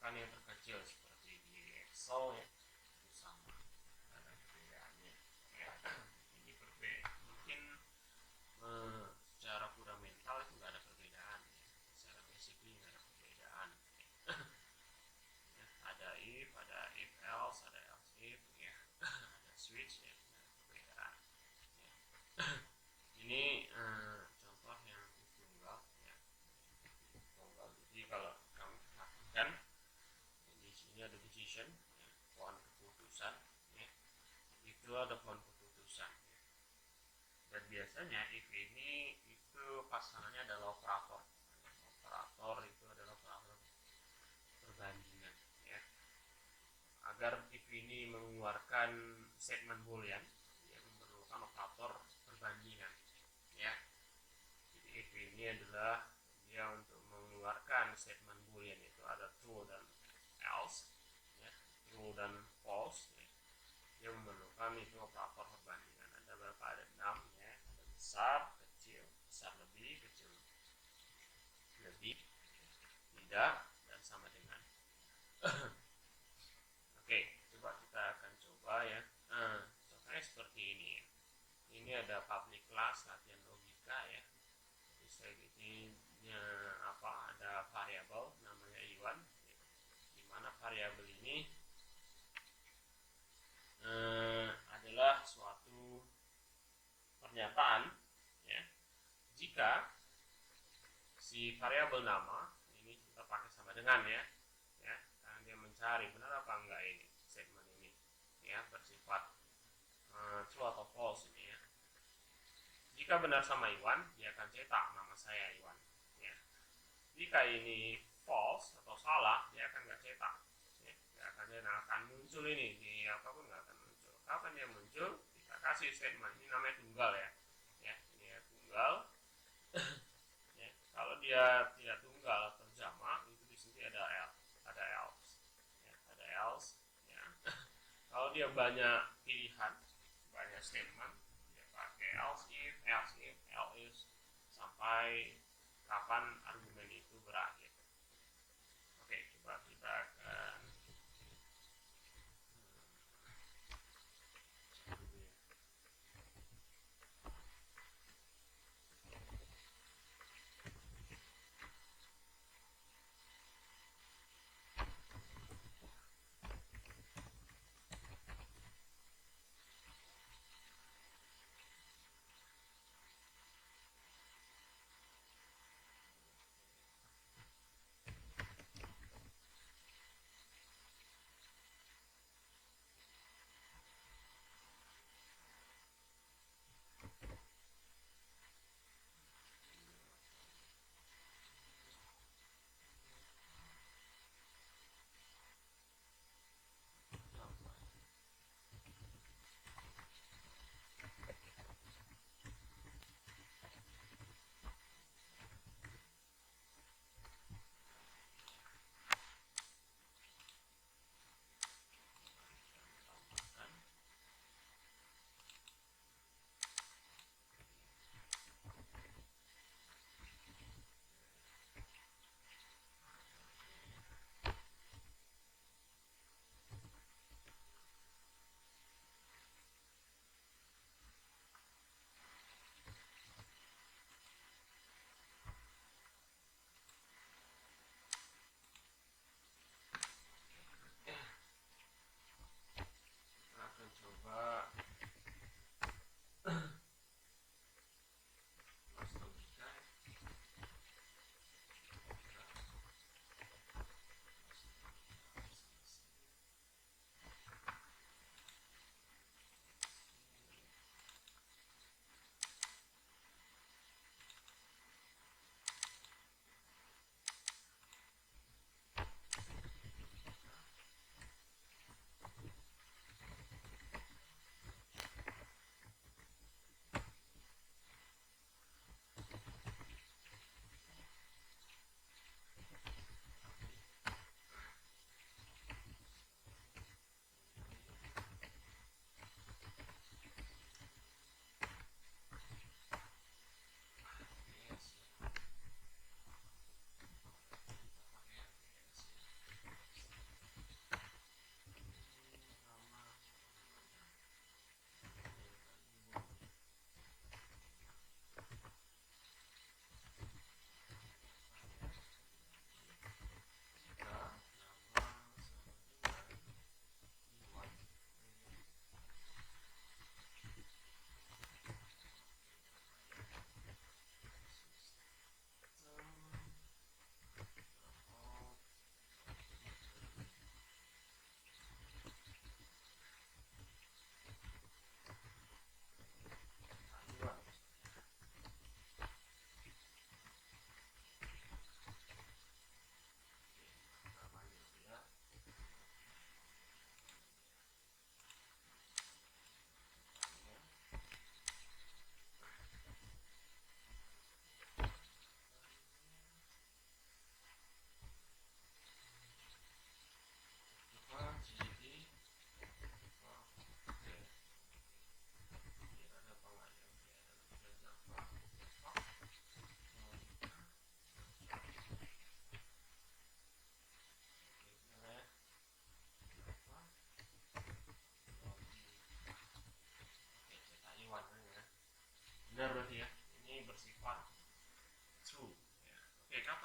bahkan yang terkecil seperti di Excel ya itu sama, ada perbedaannya ya. Ini berbeda mungkin secara fundamental itu nggak ada perbedaan ya. Secara basically nggak ada perbedaan ya. Ya, ada if else, ada else if ya. Ada switch ya, nggak ada perbedaan ya. Ini contoh yang tunggal ya. Tunggal, jadi kalau kamu lakukan di sini ada decision ya, pohon keputusan ya, itu ada pohon keputusan ya. Dan biasanya if ini itu pasangannya adalah operator. Operator itu adalah operator perbandingan ya. Agar if ini mengeluarkan statement boolean ya, memerlukan operator perbandingan ya. Jadi if ini adalah dia untuk mengeluarkan statement boolean, itu ada true dan else ya, true dan false ya. Dia memerlukan itu operator perbandingan. Ada berapa? Ada 6 ya. Ada besar, kecil, besar lebih, kecil lebih, tidak, dan sama dengan. Oke, coba kita akan coba ya. Contohnya seperti ini ya. Ini ada public class latihan logika ya. Ini apa? Ada variabel namanya Iwan. Di mana variabel ini adalah suatu pernyataan ya. Jika si variabel nama ini kita pakai sama dengan ya, karena dia mencari benar apa enggak ini statement ini ya, bersifat true atau false ini ya. Jika benar sama Iwan, dia akan cetak nama saya Iwan ya. Jika ini false atau salah, dia akan nggak cetak ya. Dia akan muncul ini di apapun, nggak akan muncul. Kapan dia muncul? Kita kasih statement ini namanya tunggal ya, ini ya tunggal. Ya, kalau dia tidak tunggal atau jamak, itu di sini ada else ya, ada else ya. Kalau dia banyak pilihan, banyak statement, dia pakai else if, else sampai kapan argumen itu berakhir. Oke, coba kita akan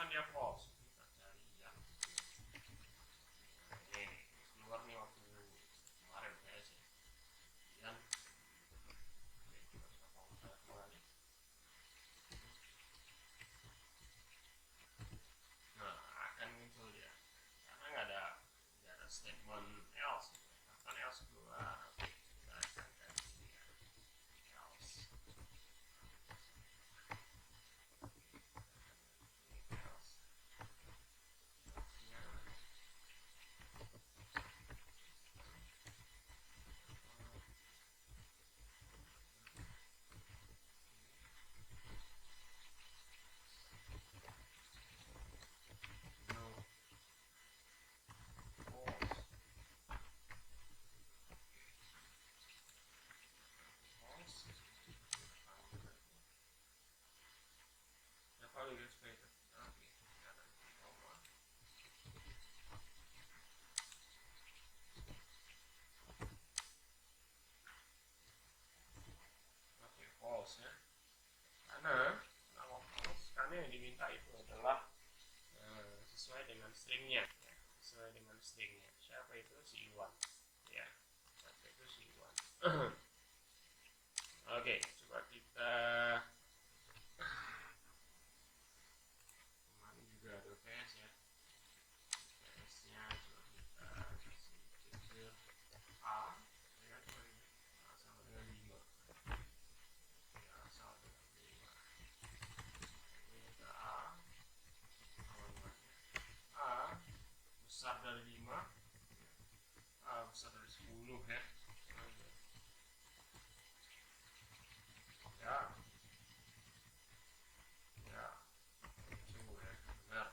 kan dia false, kita cari yang ini keluar nih waktu kemarin guys ya. Dan kita coba kembali. Nah, akan muncul ya, karena nggak ada statement else, akan else keluar. Oke, kita akan ganti ya else. False ya, karena yang diminta itu adalah sesuai dengan stringnya ya. Sesuai dengan stringnya siapa itu, si Iwan ya, siapa itu si Iwan. Oke, coba kita kemarin juga ada PS ya, PS nya coba kita kasih filter A ya, A sama dengan 5 ya, sama dengan 5. Ini kita A besar dari 5, A besar dari 10 ya. Ya, sungguh ya, benar.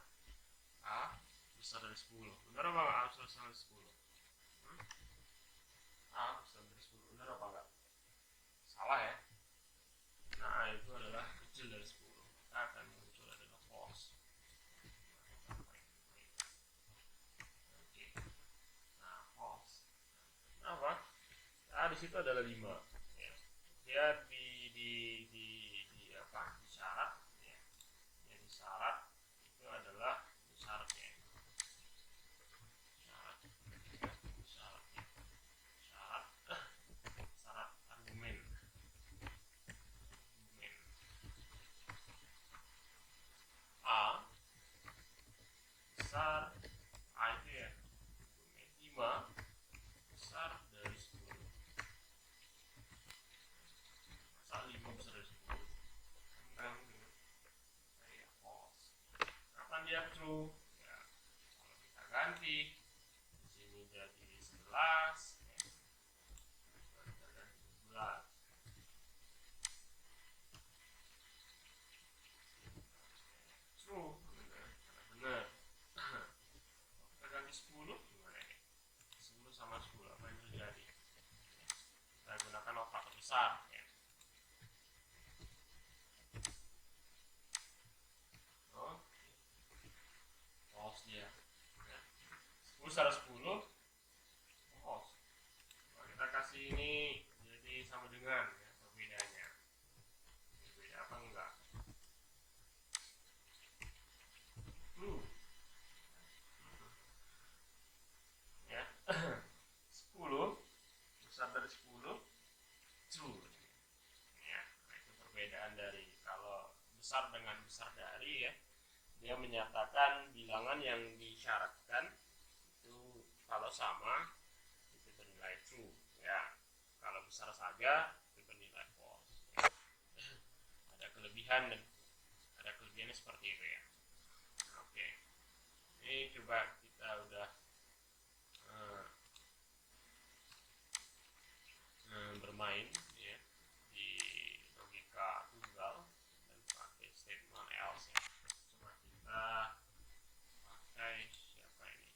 A besar dari 10. Benar apa enggak? A besar dari 10. A besar dari 10. Benar apa enggak? Salah ya. Nah, itu adalah kecil dari 10. Maka akan muncul adalah false. Oke. Nah, false. Kenapa? A di situ adalah 5. Ya. Dia di apa? Di syarat ya. Dia di syarat itu adalah syaratnya. Syarat argumen. A besar, A itu ya 5 besar dari 10. Masa 5 besar dari 10? Enggak mungkin. Saya false. Kapan dia true? Ya, kalau kita ganti di sini jadi 11 ya. Kita ganti 11. True, benar. Kita ganti 10 gimana ini? 10 sama 10 apa yang terjadi? Kita gunakan operator besar ya. False dia ya. 10 besar 10 false. Kalau kita kasih ini jadi sama dengan ya, perbedaannya beda apa enggak? True ya. 10 besar dari 10 true ya. Nah, itu perbedaan dari kalau besar dengan besar dari ya, dia menyatakan bilangan yang disyaratkan itu kalau sama itu bernilai true ya, kalau besar saja itu bernilai false ya. Ada kelebihannya seperti itu ya. Oke, ini coba kita udah bermain ya di logika tunggal dan pakai statement else ya. Coba kita pakai siapa ini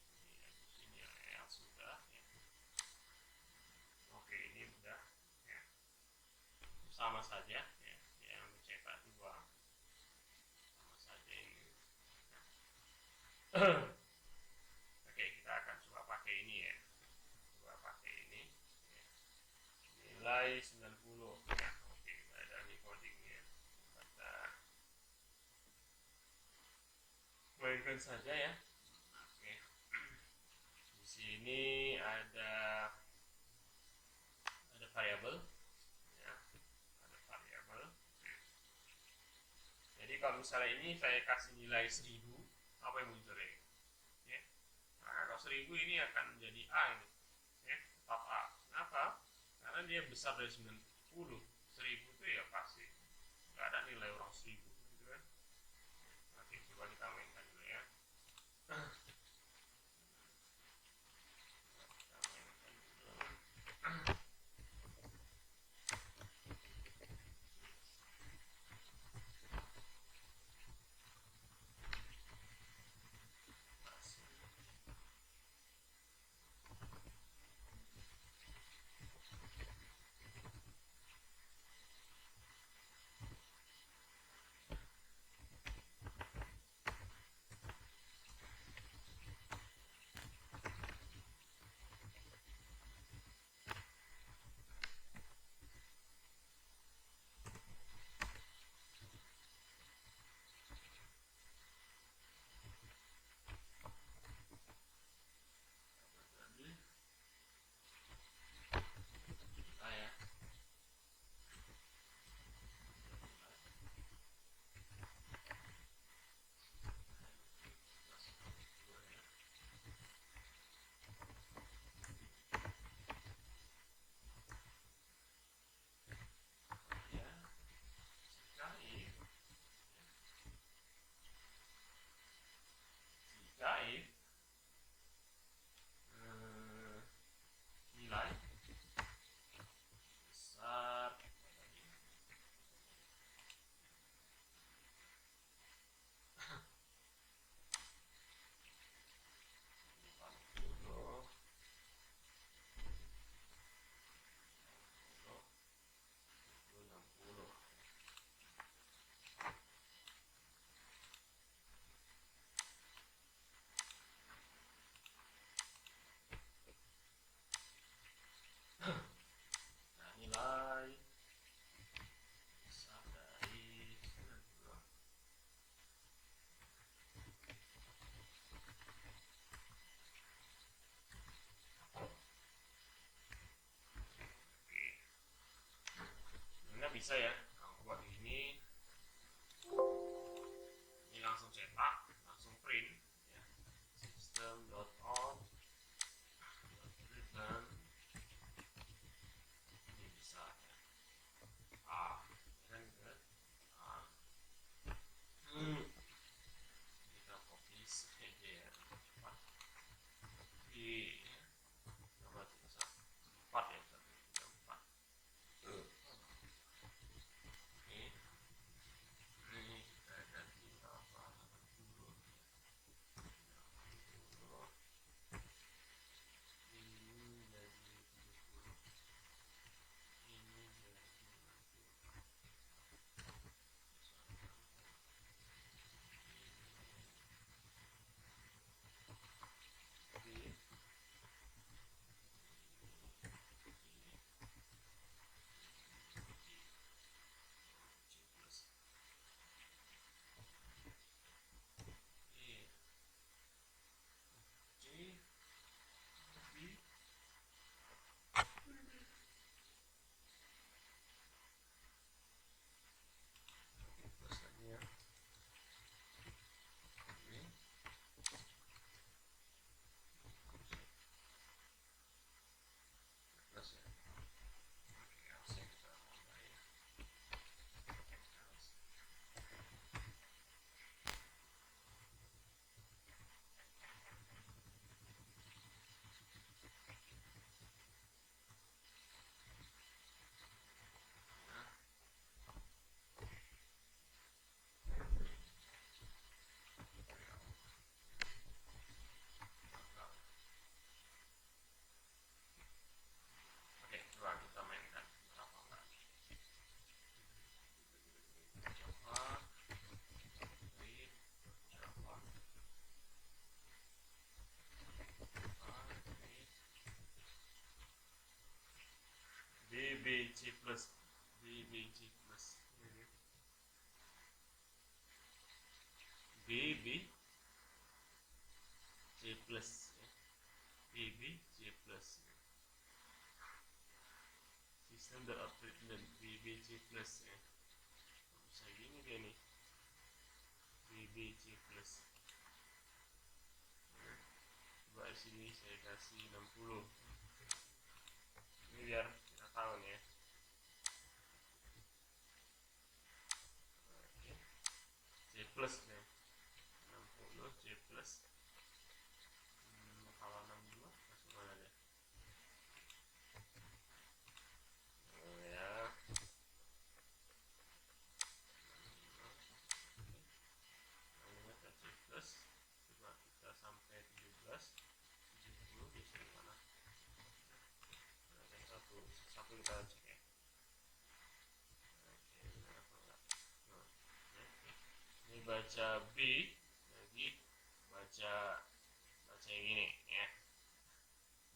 di sini else sudah ya. Oke, ini udah ya, sama saja ya, yang mencetak 2 sama saja ini. Oke, kita akan coba pakai ini ya, coba pakai ini ya. Nilai 90 ya. Oke, ada nih codingnya. Kita mainkan saja ya. Oke. Di sini ada variabel ya, ada variabel. Jadi kalau misalnya ini saya kasih nilai 1000, apa yang muncul ya? Ya. Nah, kalau 1000 ini akan jadi A ini. Ya, tetap A. Kenapa? Karena dia besar dari 90. 1000 itu ya pasti nggak ada nilai orang 1000 gitu kan. Oke, coba kita mainkan dulu ya. Nilai besar nilai besar dari 90. Sebenarnya bisa ya kalau buat ini langsung cetak, langsung print ya. System.out return ini bisa ya. Kan gitu kan. Kita copy saja ya, cepat. Di coba kita 4 ya, 1, 3, 4. Ini kita ganti apa dulu. Ini jadi 70. Ini jadi 60. Oke, coba kita mainkan berapa kali. Coba read Java bbc plus bbc plus bb plus ya. BB C plus ya. Sistem dan BB C plus ya. Bisa gini dia nih, BB C plus. Nah, coba di sini saya kasih 60. Ini biar kita tahu nih ya. Oke, C plus nih, 60 C plus. Kalau 62 masuk mana deh? Oh ya, 65 C plus. Coba kita sampai 17, 70 di sini mana? Ada satu kita cek ya. Oke, benar apa enggak? Nah, ya. Ini baca B, lagi baca yang ini ya,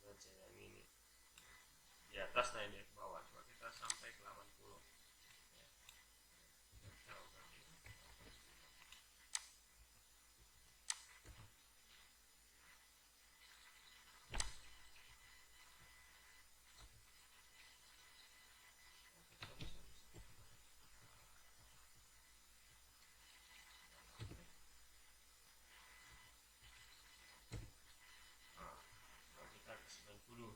baca yang ini di atas, nah ini ke bawah. Coba kita sampai ke 80 ya. Jauh kali. Nah, kita ke 90.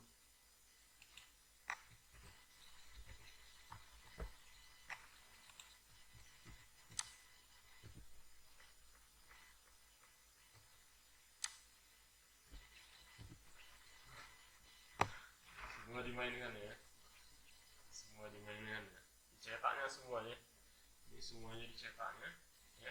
Semua dimainkan ya, semua dimainkan ya, dicetaknya semuanya, ini semuanya dicetaknya ya.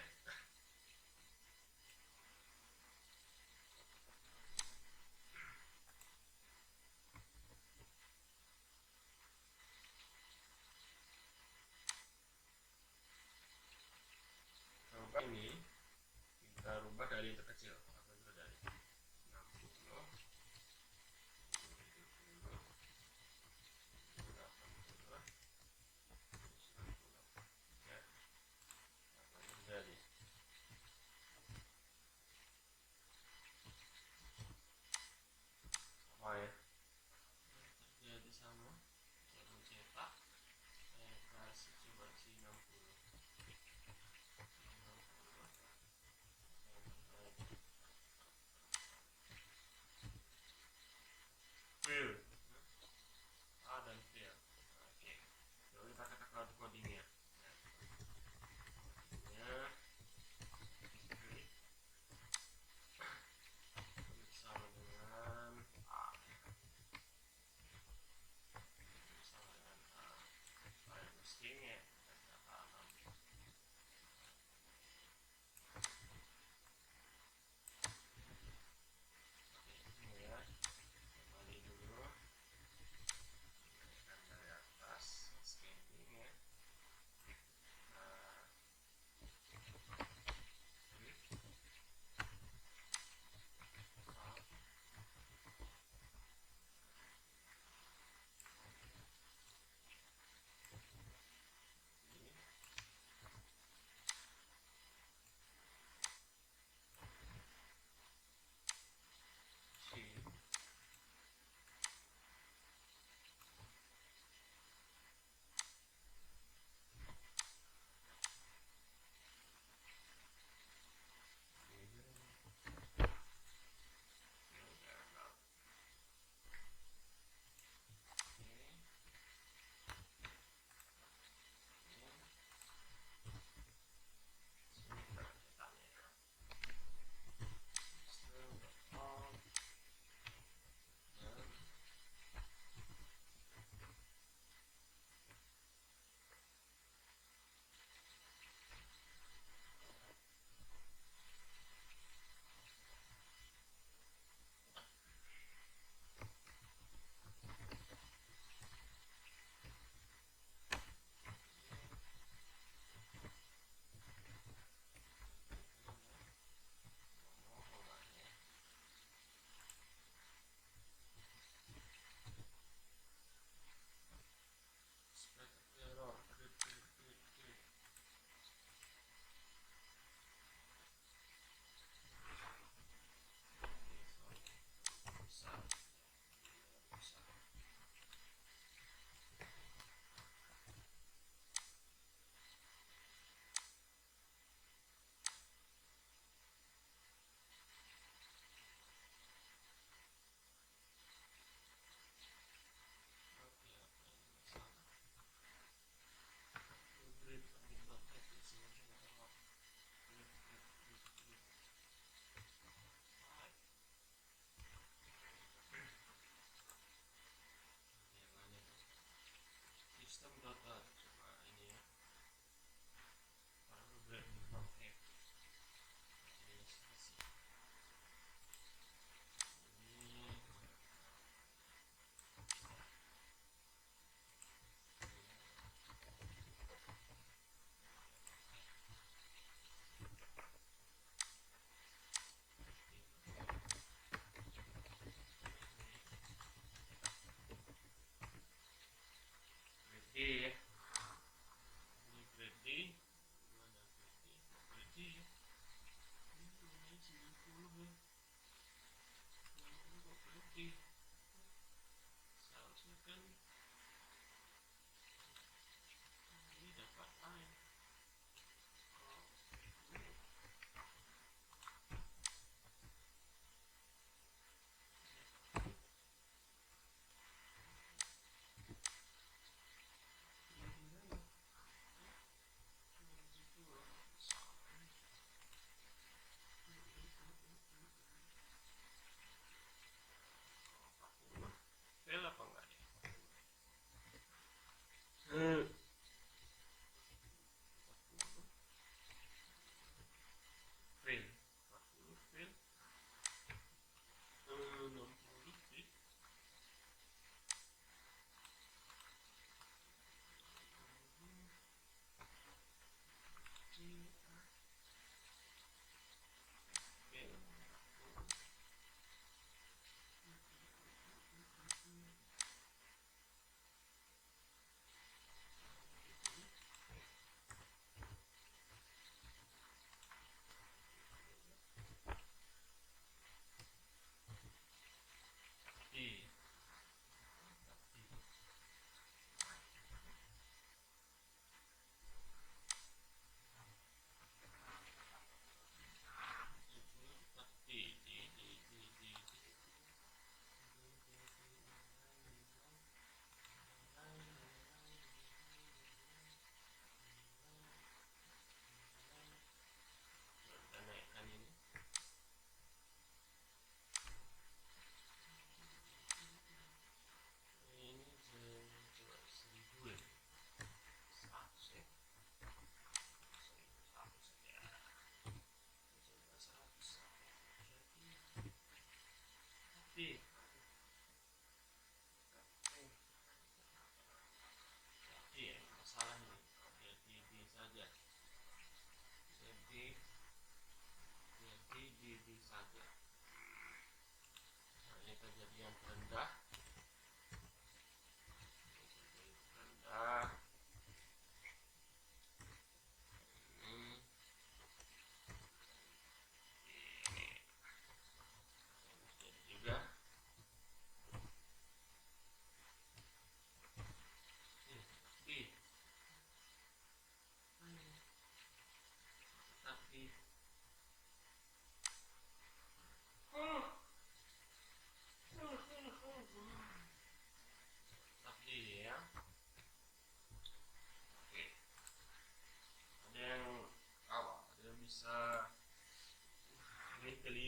Coba ini kita rubah dari yang terkecil. Apa itu dari 60, 70, 80, ya. Apa itu dari sama ya, terjadi sama. Saya mencetak, saya kasih coba si 60.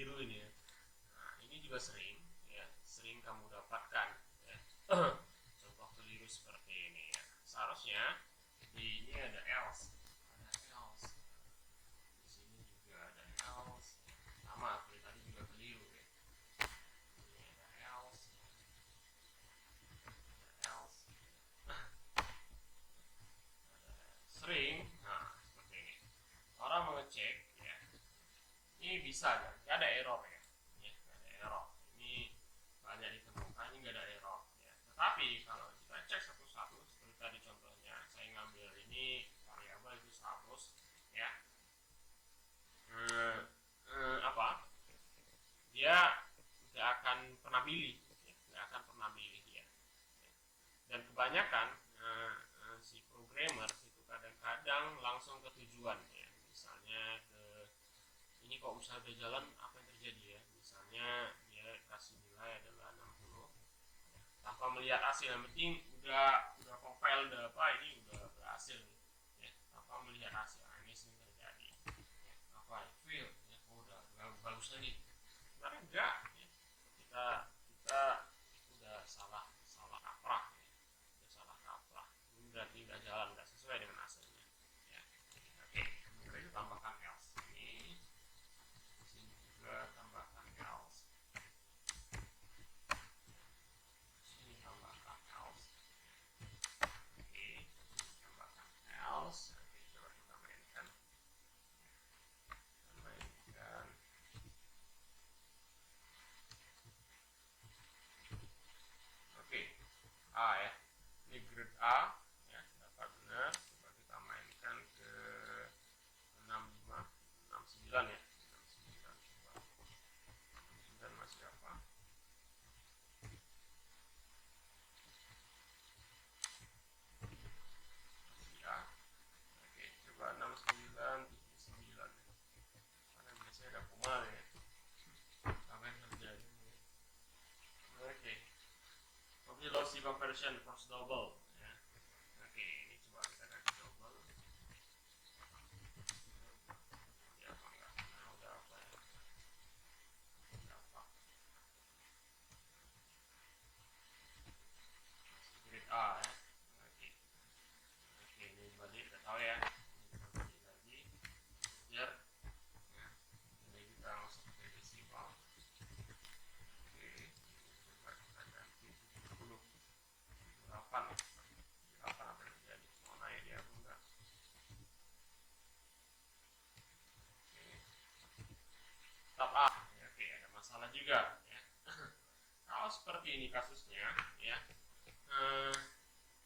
keliru ini ya. Nah, ini juga sering ya, sering kamu dapatkan ya. Contoh keliru seperti ini ya. Seharusnya di ini ada else, di sini juga ada else, sama seperti tadi juga keliru ya. Ini ada else, sering. Nah, seperti ini orang mengecek ya, ini bisa nggak ada error ya, nggak ada error, ini banyak ditemukan ini nggak ada error ya. Tetapi kalau kita cek satu-satu seperti tadi contohnya, saya ngambil ini variabel itu 100 ya, apa dia nggak akan pernah pilih ya, nggak akan pernah pilih ya. Dan kebanyakan si programmer itu kadang-kadang langsung ke tujuan ya, misalnya ke ini kok usaha udah jalan apa yang terjadi ya, misalnya dia kasih nilai adalah 60 ya, tanpa melihat hasil, yang penting udah compile udah apa ini udah berhasil ya, tanpa melihat hasil. Nah, ini sering terjadi ya, apa fail ya, oh, udah bagus lagi, sebenarnya enggak ya. kita udah salah kaprah ya. Udah salah kaprah, ini berarti udah jalan nggak sesuai dengan hasilnya ya. Oke, kita tambahkan else ini, sini juga tambahkan else, sini tambahkan else. Oke, tambahkan else. Oke, coba kita mainkan. Oke, A ya, ini grade A ya, dapat benar. Coba kita mainkan ke 65, 69 ya, 69. Coba 69 masih apa? Masih A. Oke, coba 69, 79 ya. Karena biasanya ada koma ya. Apa yang terjadi? Oke. Oke, lossy conversion first double ya. Oke, ini coba kita kasih double. Ya apa enggak? Nah, udah apa ya? Udah apa? Masih grade A ya. Oke. Oke, ini balik kita tahu ya. Ini kita balik lagi. Biar ya. Ini kita masuk ke decimal. Oke, coba kita ganti 70. 8 apa yang terjadi, mau naik dia atau enggak. Oke, tetap A ya. Oke, ada masalah juga ya. Kalau seperti ini kasusnya ya,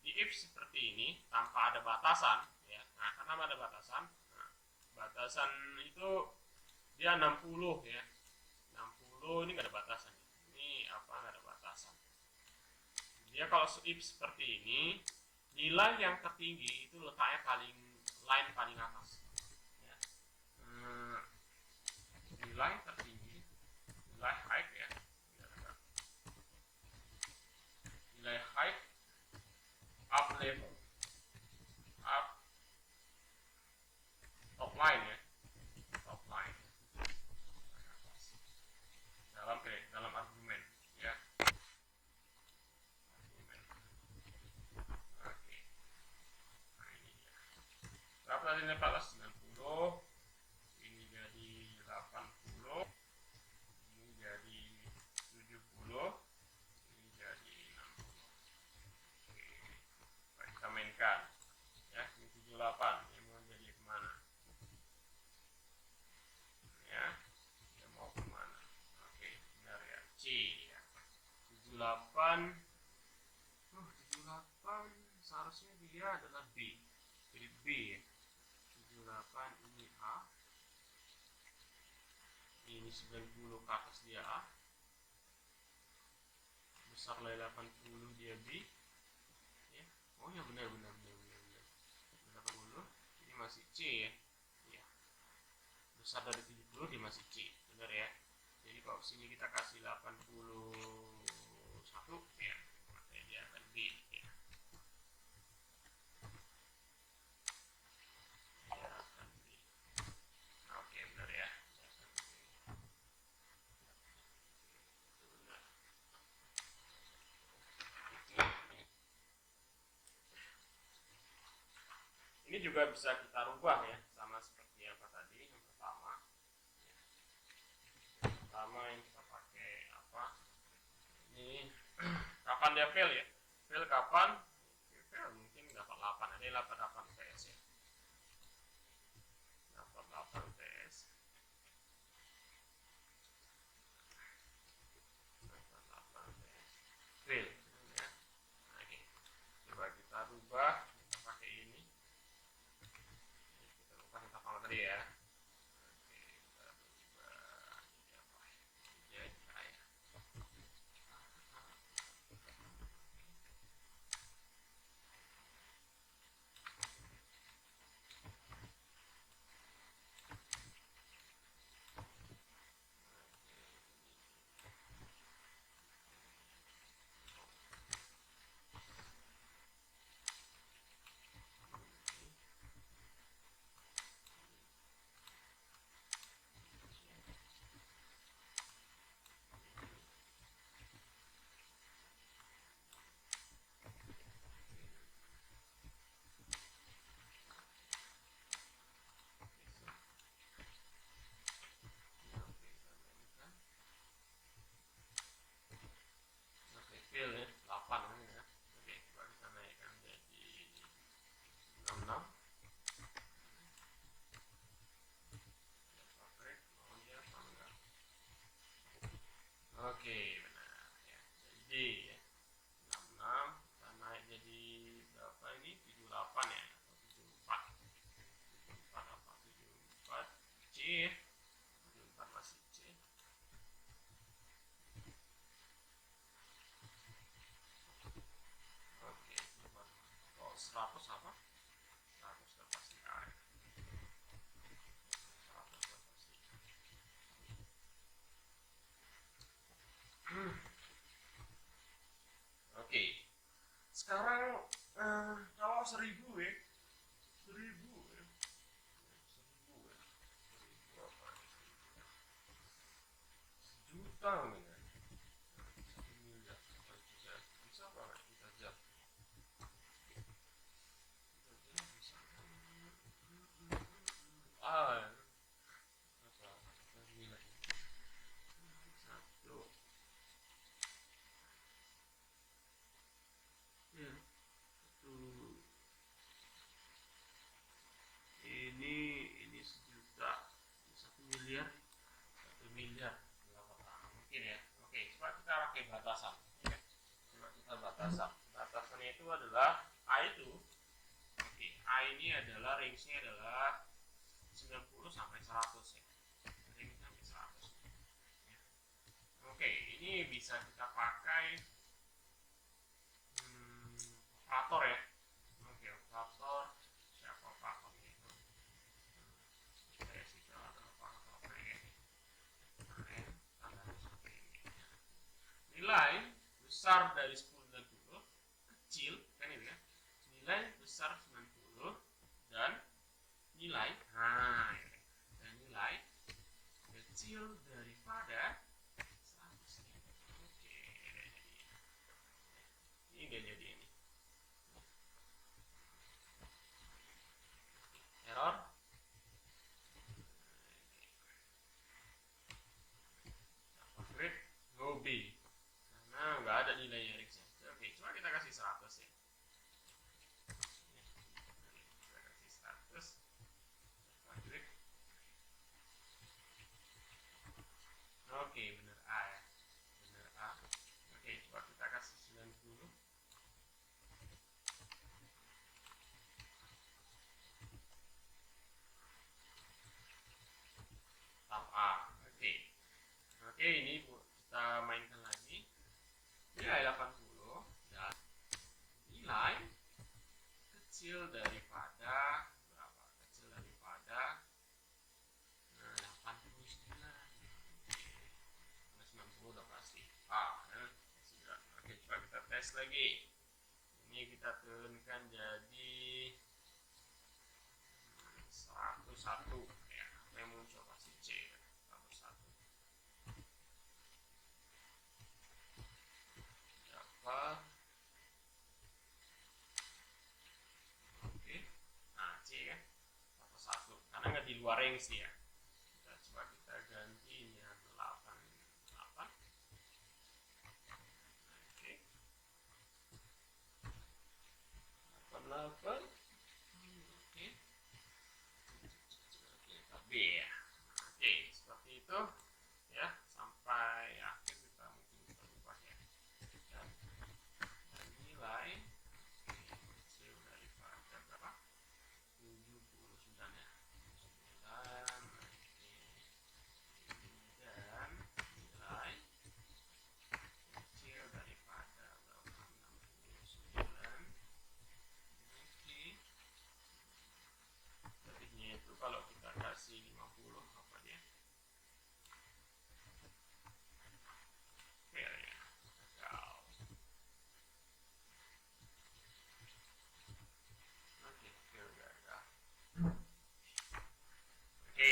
di if seperti ini tanpa ada batasan ya, nah karena ada batasan, nah, batasan itu dia 60 ya, 60 ini nggak ada batasan, ini apa nggak ada batasan. Dia kalau if seperti ini, nilai yang tertinggi itu letaknya line paling atas ya. Nilai tertinggi, nilai height ya, nilai height up level, up top line ya, top line dalam argumen ya. Berapa tadi 90, ini jadi 80, ini jadi 70, ini jadi 60. Oke, baik, kita mainkan ya. Ini 78, ini mau jadi kemana ya, dia mau kemana. Oke, benar ya, C ya. 78, 78 seharusnya dia adalah B, jadi B ya. 78 ini A, ini 90 ke atas dia A, besar dari 80 dia B ya. Oh ya, benar 80 ini masih C ya. Ya, besar dari 70 dia masih C, benar ya. Jadi kalau sini kita kasih 81 ya, makanya dia akan B ya. Oke, benar ya. juga bisa kita rubah ya, sama seperti apa tadi. Yang pertama yang kita pakai apa ini, kapan dia fail ya, fail kapan, fail mungkin dapat 8, ada 88 PS ya, dapat 8 PS, dapat 8 PS, fail ya. Oke, coba kita rubah, kita pakai ini, kita rubah yang pertama tadi ya. Fail ya, 8 ya. Oke, coba kita naikkan jadi 66. Oke, benar ya. Jadi ya, 66 kita naik jadi berapa ini? 78 ya, atau 74. 74 apa? 74 C. 74 masih C. Oke, kalau 100 apa? 100 udah pasti A. 100 udah pasti. Oke, sekarang kalau 1000 ya, 1000 ya, 1000 ya, 1000 apa? Juta mungkin. 1 miliar apa juga bisa, apa kita jam bisa apa nilai 1 ya, 1 ini 1 juta, 1 miliar, 1 miliar mungkin ya. Oke, coba kita pakai batasan ya. Coba kita batasannya itu adalah A itu. Oke, A ini adalah range-nya adalah 90 sampai 100 ya. Range sampai 100 ya. Oke, ini bisa kita pakai operator ya. Oke, operator siapa operatornya itu? Saya sih kalau ada operatornya nilai besar dari 1090, kecil kan itu ya, nilai besar 90 dan nilai dan nilai kecil daripada 100. Oke, ini dia jadi ini error. Upgrade no B karena nggak ada nilainya Rix. Oke, coba kita kasih 100 ya. Kita kasih 100. Upgrade. Oke, bener A ya. Bener A. Oke, coba kita kasih 90. Tab A. Oke. Oke, ini kita mainkan lagi. Nilai 80 dan nilai kecil daripada berapa? Kecil daripada 89. 90 udah pasti A ya. Oke, coba kita tes lagi. Ini kita turunkan jadi 101 ya. Apa yang muncul pasti C ya. 101. Dapat. Oke. Nah, C ya. isi ya. Kita ganti ini 88. Oke. 88. Oke. B ya. Oke, seperti itu ya, sampai akhir kita mungkin berubah ya. Dan nilai kecil daripada berapa? 79 ya. 9. Dan nilai kecil daripada berapa? 69. Oke. Lebihnya itu kalau kita kasih 50 apa dia? Fail ya. Gagal. Oke, fail gagal. Oke.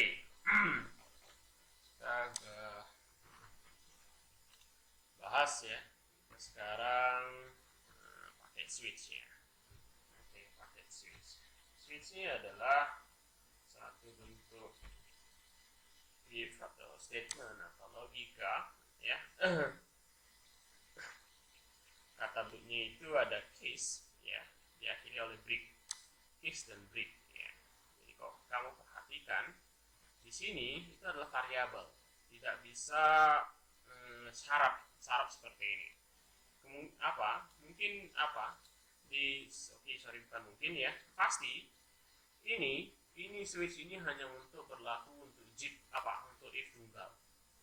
Kita bahas ya. Kita sekarang pakai switch ya. Oke, pakai switch. Switch ini adalah satu bentuk if atau statement atau logika ya. Kata bentuknya itu ada case ya, diakhiri oleh break. Case dan break ya. Jadi kalau kamu perhatikan di sini itu adalah variabel, tidak bisa syarat seperti ini. Mungkin bukan mungkin ya, pasti ini switch ini hanya untuk berlaku untuk untuk if tunggal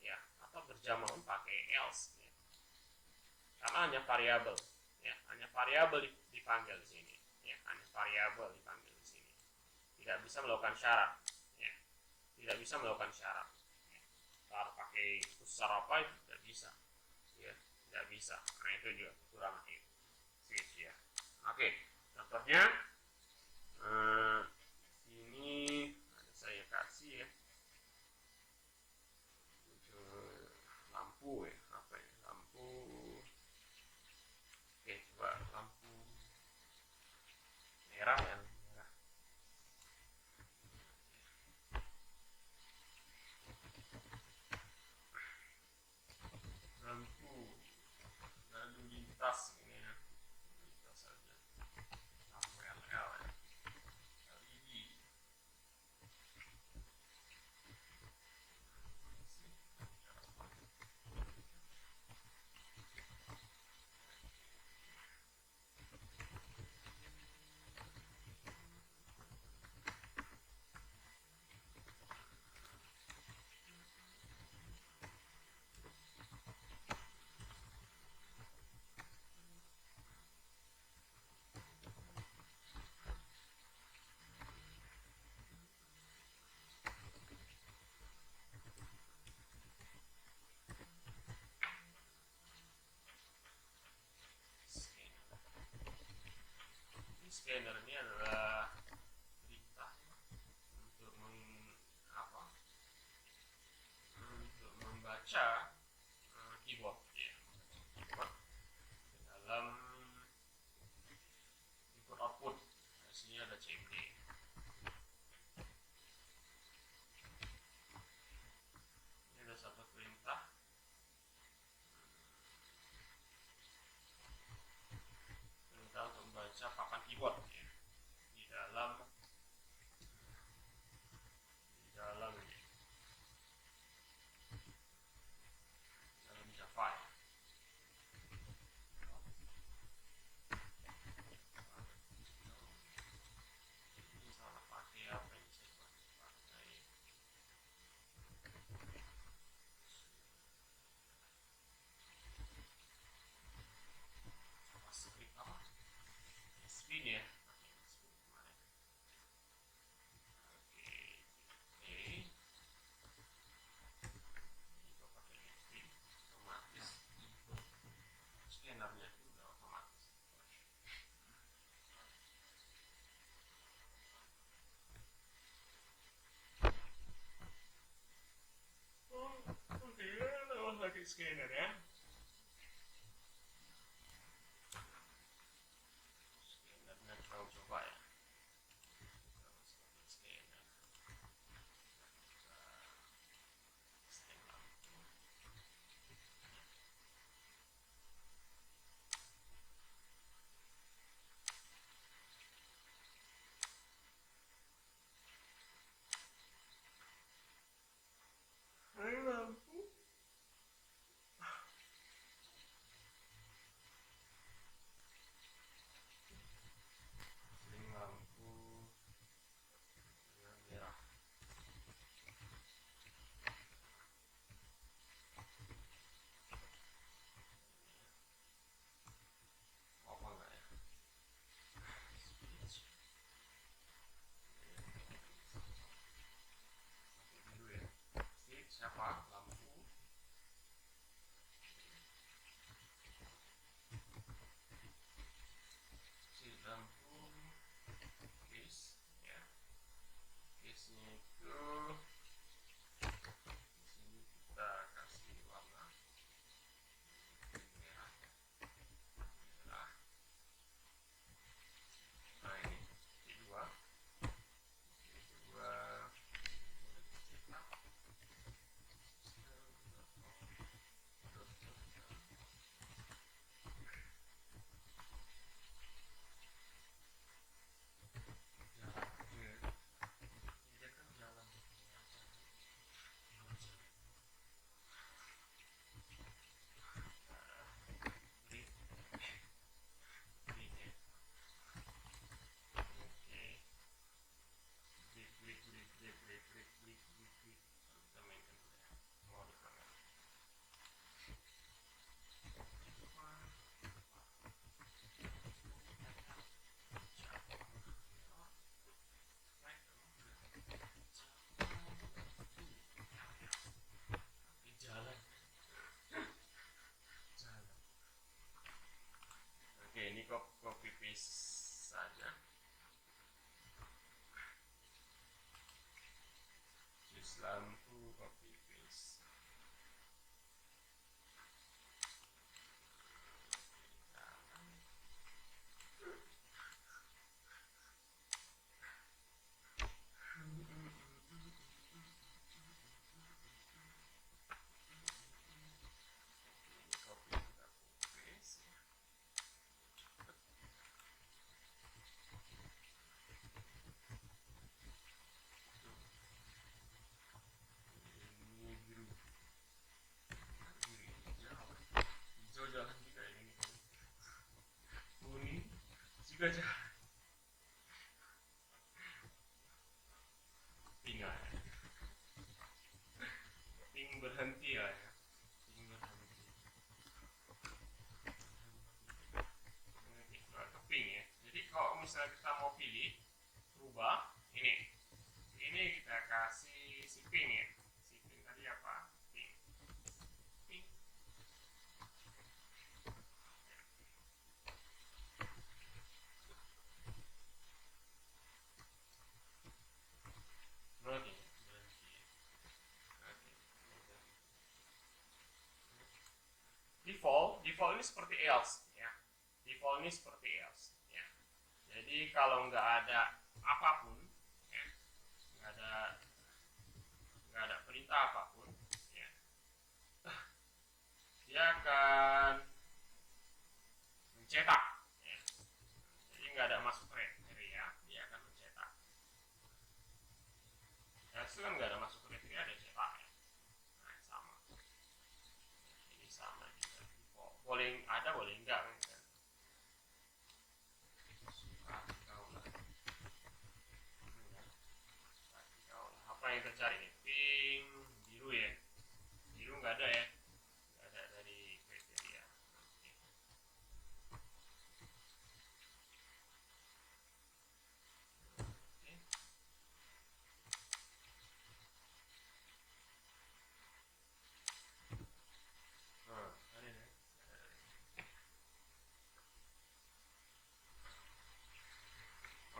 ya, atau berjamaah pakai else ya. Karena hanya variabel ya, hanya variabel dipanggil di sini ya, hanya variabel dipanggil di sini, tidak bisa melakukan syarat ya, tidak bisa melakukan syarat ya. Kalau pakai khusus apa itu tidak bisa ya, tidak bisa. Nah itu juga kekurangan switch ya. Oke, contohnya ini ada saya kasih ya lampu ya, apa ya, lampu. Oke, coba lampu merah ya, merah. Lampu lalu lintas ini ya, lintas saja, lampu LL ya, LED. Scanner ini adalah perintah untuk untuk membaca keyboard ya, keyboard ke dalam input output. Di sini ada CMD. Ini ada satu perintah untuk membaca papan keyboard ya, di dalam ini, dalam Java ya. Ini salah pakai apa yang saya pakai script apa? Spin ya. Scannernya juga otomatis. Oke, lewat lagi scanner ya. Scannernya kita coba ya. Scanner. apa, lampu. Si lampu case ya, case nya itu di sini kita kasih warna merah ya, merah. Nah ini kedua Oke, ini copy paste saja. Use lampu copy paste. Jalan juga ini kuning juga jalan pink ya, pink berhenti ya, pink berhenti atau pink ya. Jadi kalau misalnya kita mau pilih rubah ini kita kasih si pink ya, si pink tadi apa, pink. Oke. Default ini seperti else ya. Default ini seperti else ya. Jadi kalau nggak ada apapun ya, nggak ada perintah apapun ya, dia akan mencetak ya. Jadi nggak ada masuk kriteria, dia akan mencetak. Else kan nggak ada masuk kriteria, ada cetak ya. Nah sama, ini sama juga. Boleh ada, boleh enggak kan. Apa yang tercari nih? Pink, biru ya. Biru nggak ada ya, nggak ada dari kriteria.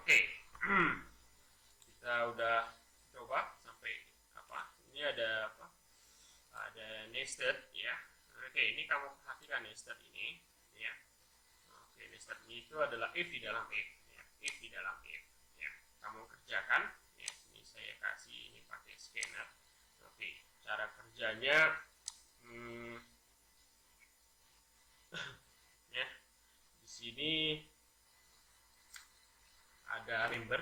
Oke, kita udah coba sampai apa? Ini ada apa? Ada nested ya. Oke, ini kamu perhatikan nested ini ya. Oke, nested ini itu adalah if di dalam if ya. If di dalam if ya. Kamu kerjakan ya. Ini saya kasih ini pakai scanner. Oke, cara kerjanya ya. Di sini ada member,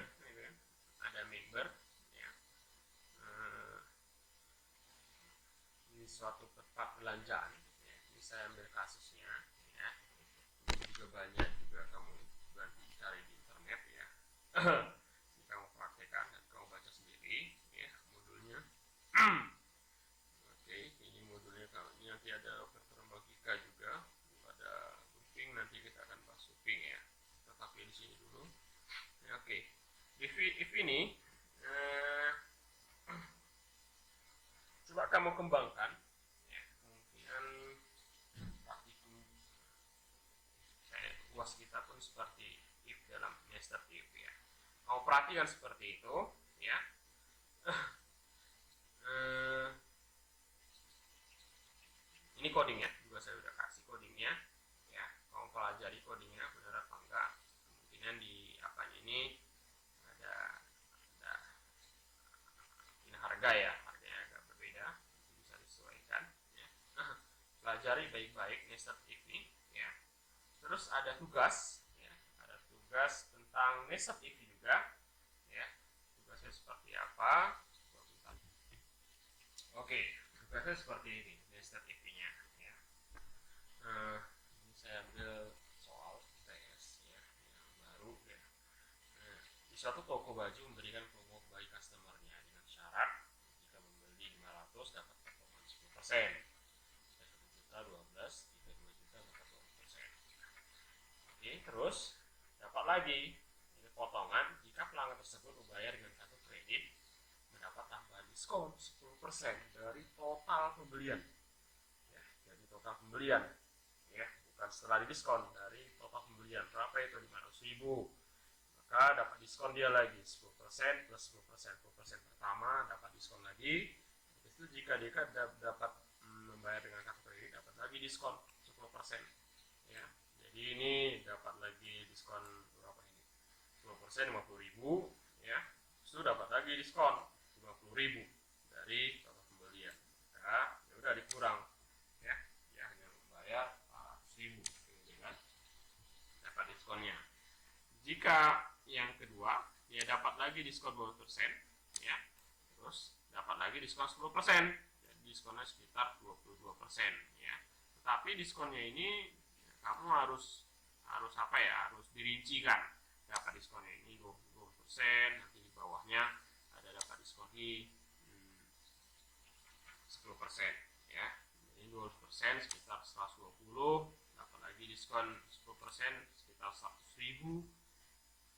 ada member ya. Ini suatu tempat belanjaan ya. Ini saya ambil kasusnya ya. Ini juga banyak juga kamu cari di internet ya. Ini kamu praktekkan dan kamu baca sendiri ya modulnya. Oke, ini modulnya. Kalau ini nanti ada vektor logika juga, ada looping, nanti kita akan bahas looping ya. Tetapi di sini dulu. Oke, if ini coba kamu kembangkan ya, kemungkinan praktikum kayak UAS kita pun seperti if dalam nested if ya. Mau perhatikan seperti itu ya. Ini codingnya juga saya udah kasih codingnya ya. Kamu pelajari codingnya benar apa enggak. Kemungkinan di apanya ini ada ini harga ya, harganya agak berbeda, bisa disesuaikan ya. Pelajari baik-baik nested if ini ya. Terus ada tugas ya, ada tugas tentang nested if juga ya. Tugasnya seperti apa? Oke, tugasnya seperti ini nested if nya ya. Ini saya ambil soal TS ya, yang baru ya. Di suatu toko baju memberikan promo bagi customernya dengan syarat jika membeli 500 dapat potongan 10%, jika 1 juta 12, jika 2 juta dapat 20%. Oke, terus dapat lagi ini potongan jika pelanggan tersebut membayar dengan kartu kredit mendapat tambahan diskon 10% dari total pembelian ya, dari total pembelian ya, bukan setelah didiskon, dari total pembelian berapa itu 500.000, maka dapat diskon dia lagi 10% plus 10% pertama dapat diskon lagi. Habis itu jika dia dapat membayar dengan kartu kredit dapat lagi diskon 10% ya. Jadi ini dapat lagi diskon berapa ini, 10% 50.000 ya. Terus dapat lagi diskon 50.000 dari total pembelian, maka ya udah dikurang ya, dia hanya membayar 400.000 gitu kan, dapat diskonnya. Jika yang kedua dia dapat lagi diskon 20% ya, terus dapat lagi diskon 10%, jadi diskonnya sekitar 22% ya. Tetapi diskonnya ini ya, kamu harus apa ya, harus dirincikan. Dapat diskonnya ini 20%, nanti di bawahnya ada dapat diskon di 10% ya. Jadi 20% sekitar 120, dapat lagi diskon 10% sekitar 100.000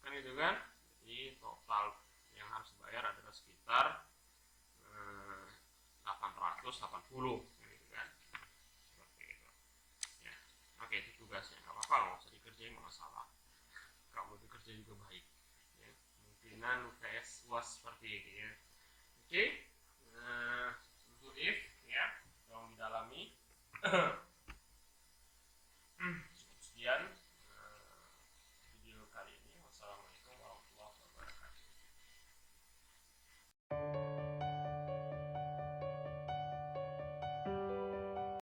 kan gitu kan. Jadi total yang harus dibayar adalah sekitar 880 gitu kan, seperti itu ya. Oke, itu tugasnya, nggak apa-apa, nggak usah dikerjain, nggak masalah, kamu bekerja juga baik ya. Kemungkinan UTS UAS seperti ini ya. Oke, untuk if ya, tolong didalami.